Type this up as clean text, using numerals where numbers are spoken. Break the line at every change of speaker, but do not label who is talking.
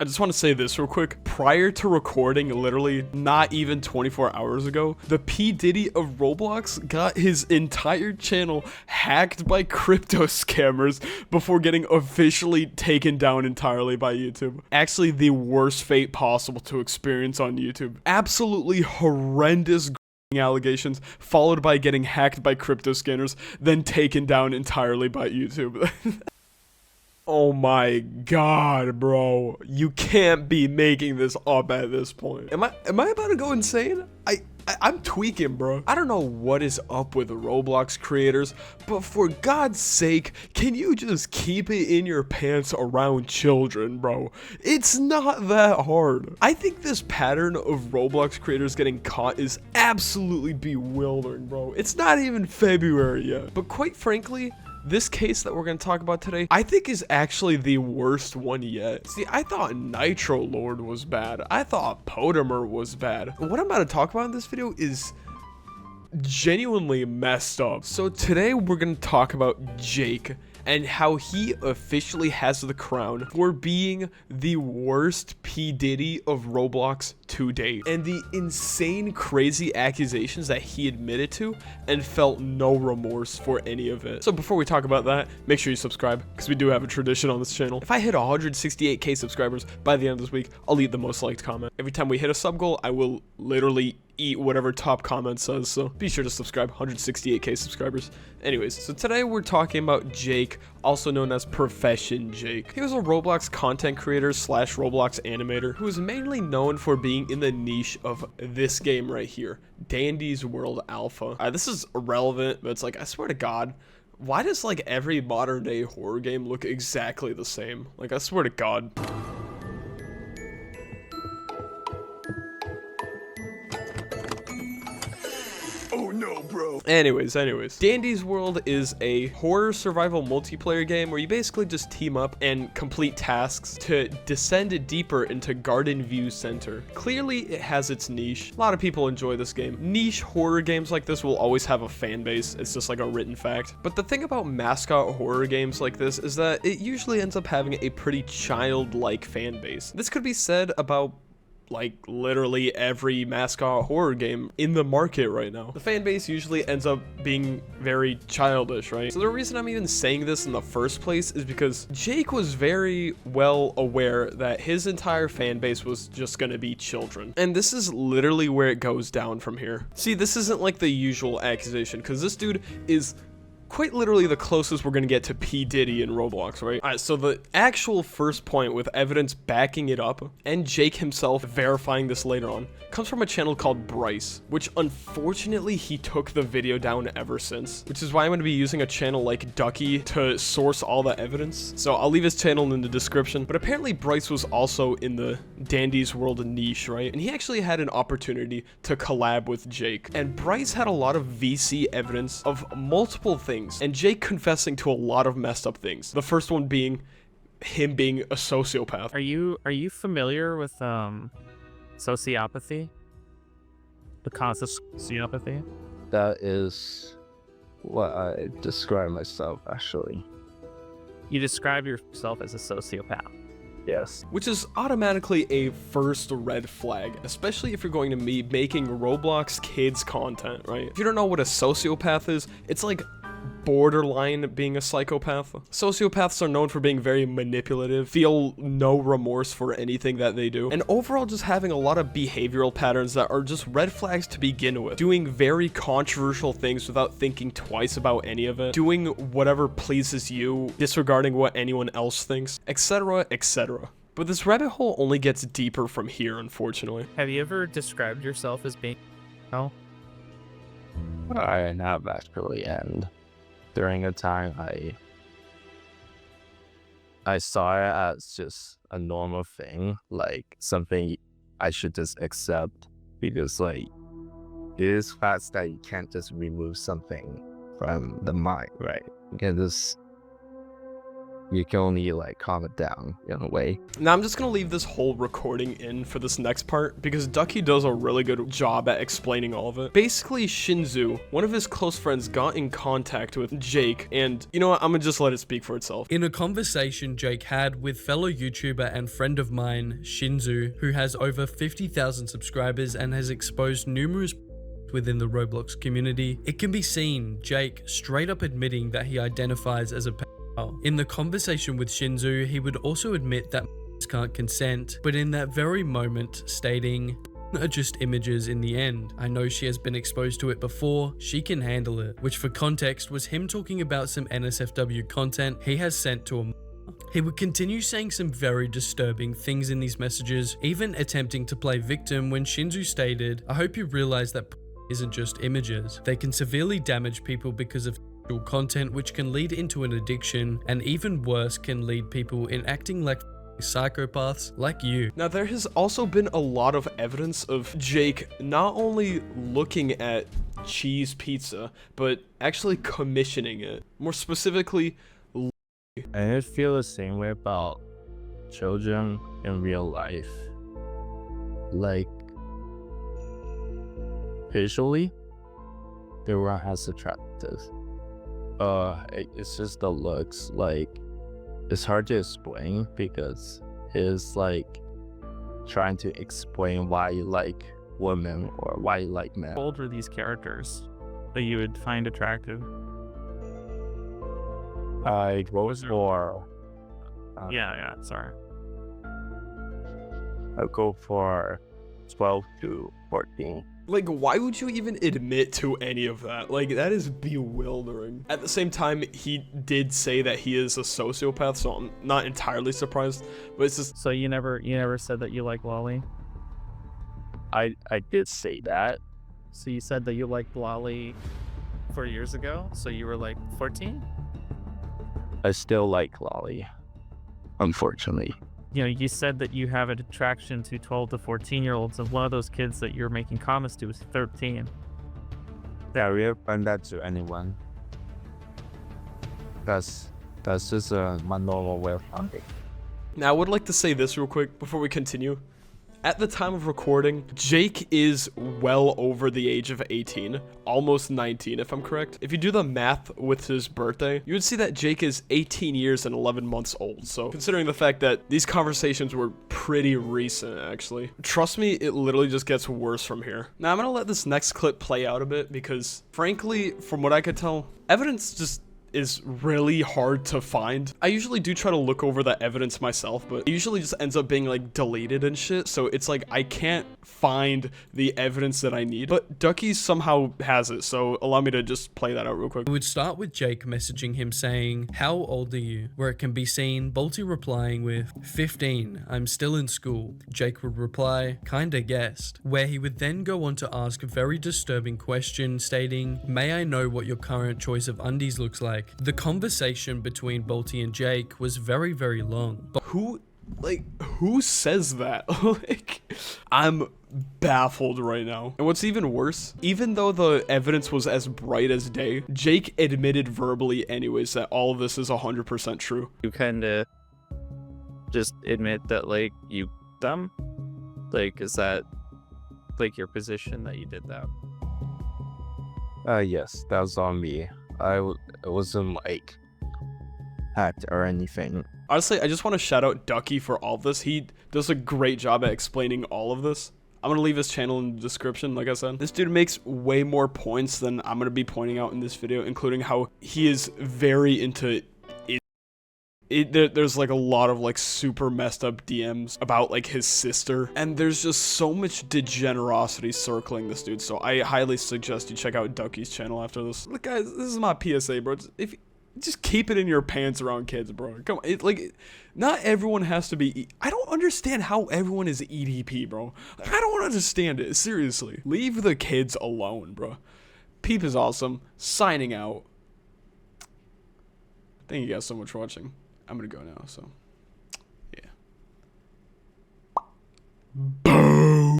I just want to say this real quick. Prior to recording, literally not even 24 hours ago, the P. Diddy of Roblox got his entire channel hacked by crypto scammers before getting officially taken down entirely by YouTube. Actually, the worst fate possible to experience on YouTube. Absolutely horrendous allegations, followed by getting hacked by crypto scammers, then taken down entirely by YouTube. Oh my god, bro. You can't be making this up at this point. Am I about to go insane? I'm tweaking, bro. I don't know what is up with Roblox creators, but for God's sake, can you just keep it in your pants around children, bro? It's not that hard. I think this pattern of Roblox creators getting caught is absolutely bewildering, bro. It's not even February yet. But quite frankly, this case that we're going to talk about today, I think is actually the worst one yet. See, I thought Nitro Lord was bad. I thought Potamer was bad. What I'm about to talk about in this video is genuinely messed up. So today we're going to talk about Jake and how he officially has the crown for being the worst P. Diddy of Roblox to date, and the insane crazy accusations that he admitted to and felt no remorse for any of it. So before we talk about that, make sure you subscribe, because we do have a tradition on this channel. If I hit 168k subscribers by the end of this week, I'll eat the most liked comment. Every time we hit a sub goal, I will literally eat whatever top comment says, so be sure to subscribe. 168k subscribers. Anyways, so today we're talking about Jake, also known as Profession Jake. He was a Roblox content creator slash Roblox animator who is mainly known for being in the niche of this game right here, Dandy's World Alpha. This is irrelevant, but it's like, I swear to God, why does like every modern day horror game look exactly the same? Like, I swear to God. Oh no, bro. Anyways, Dandy's World is a horror survival multiplayer game where you basically just team up and complete tasks to descend deeper into Garden View Center. Clearly, it has its niche. A lot of people enjoy this game. Niche horror games like this will always have a fan base. It's just like a written fact. But the thing about mascot horror games like this is that it usually ends up having a pretty childlike fan base. This could be said about like literally every mascot horror game in the market right now. The fan base usually ends up being very childish, right? So the reason I'm even saying this in the first place is because Jake was very well aware that his entire fan base was just gonna be children. And this is literally where it goes down from here. See, this isn't like the usual accusation, because this dude is quite literally the closest we're gonna get to P. Diddy in Roblox, right? Alright, so the actual first point with evidence backing it up, and Jake himself verifying this later on, comes from a channel called Bryce, which unfortunately he took the video down ever since, which is why I'm gonna be using a channel like Ducky to source all the evidence. So I'll leave his channel in the description, but apparently Bryce was also in the Dandy's World niche, right? And he actually had an opportunity to collab with Jake, and Bryce had a lot of VC evidence of multiple things, and Jake confessing to a lot of messed up things. The first one being him being a sociopath.
Are you familiar with sociopathy? The concept of sociopathy?
That is what I describe myself, actually.
You describe yourself as a sociopath.
Yes.
Which is automatically a first red flag, especially if you're going to be making Roblox kids content, right? If you don't know what a sociopath is, it's like borderline being a psychopath. Sociopaths are known for being very manipulative, feel no remorse for anything that they do, and overall just having a lot of behavioral patterns that are just red flags to begin with. Doing very controversial things without thinking twice about any of it, doing whatever pleases you, disregarding what anyone else thinks, etc., etc. But this rabbit hole only gets deeper from here, unfortunately.
Have you ever described yourself as being
I have actually, and during a time I saw it as just a normal thing, like something I should just accept, because like it is facts that you can't just remove something from the mind, right? You can just you can only like calm it down in a way.
Now I'm just gonna leave this whole recording in for this next part because Ducky does a really good job at explaining all of it. Basically, Shinzu, one of his close friends, got in contact with Jake, and you know what, I'm gonna just let it speak for itself.
In a conversation Jake had with fellow YouTuber and friend of mine, Shinzu, who has over 50,000 subscribers and has exposed numerous within the Roblox community, it can be seen Jake straight up admitting that he identifies as a pedophile. In the conversation with Shinzu, he would also admit that can't consent, but in that very moment stating, are just images in the end. I know she has been exposed to it before, she can handle it, which for context was him talking about some NSFW content he has sent to him. He would continue saying some very disturbing things in these messages, even attempting to play victim when Shinzu stated, I hope you realize that isn't just images. They can severely damage people because of content, which can lead into an addiction, and even worse, can lead people in acting like psychopaths like you.
Now there has also been a lot of evidence of Jake not only looking at cheese pizza, but actually commissioning it. More specifically,
And I feel the same way about children in real life. Like, visually, they weren't as attractive. It's just the looks. Like, it's hard to explain because it's like trying to explain why you like women or why you like men.
How old were these characters that you would find attractive?
Like, what was more?
Yeah, sorry.
I'll go for 12 to 14.
like, why would you even admit to any of that? Like, that is bewildering. At the same time, he did say that he is a sociopath, so I'm not entirely surprised, but it's just...
So you never said that you like Lolly?
I did say that.
So you said that you liked Lolly 4 years ago? So you were like 14?
I still like Lolly, unfortunately.
You know, you said that you have an attraction to 12 to 14-year-olds, and one of those kids that you're making comments to is 13.
Yeah, I will find that to anyone. That's just my normal way of thinking.
Now, I would like to say this real quick before we continue. At the time of recording, Jake is well over the age of 18, almost 19 if I'm correct. If you do the math with his birthday, you would see that Jake is 18 years and 11 months old. So considering the fact that these conversations were pretty recent, actually, trust me, it literally just gets worse from here. Now I'm gonna let this next clip play out a bit because frankly, from what I could tell, evidence just is really hard to find. I usually do try to look over the evidence myself, but it usually just ends up being like deleted and shit, so it's like I can't find the evidence that I need. But Ducky somehow has it, so allow me to just play that out real quick.
We would start with Jake messaging him saying, how old are you? Where it can be seen Bolty replying with, 15, I'm still in school. Jake would reply, kinda guessed, where he would then go on to ask a very disturbing question stating, may I know what your current choice of undies looks like? The conversation between Bolty and Jake was very, very long. But
Who says that? Like, I'm baffled right now. And what's even worse, even though the evidence was as bright as day, Jake admitted verbally anyways that all of this is 100% true.
You kind of just admit that, like, you dumb? Like, is that, like, your position that you did that?
Yes, that was on me. It wasn't like hacked or anything.
Honestly, I just want to shout out Ducky for all of this. He does a great job at explaining all of this. I'm going to leave his channel in the description, like I said. This dude makes way more points than I'm going to be pointing out in this video, including how he is very into there's like a lot of like super messed up DMs about like his sister, and there's just so much degenerosity circling this dude, so I highly suggest you check out Ducky's channel after this. Look guys, this is my PSA, bro. Just keep it in your pants around kids, bro. Come on, not everyone has to be I don't understand how everyone is EDP, bro. Like, I don't understand it, seriously. Leave the kids alone, bro. Peep is awesome. Signing out. Thank you guys so much for watching. I'm gonna go now, so yeah. Boom.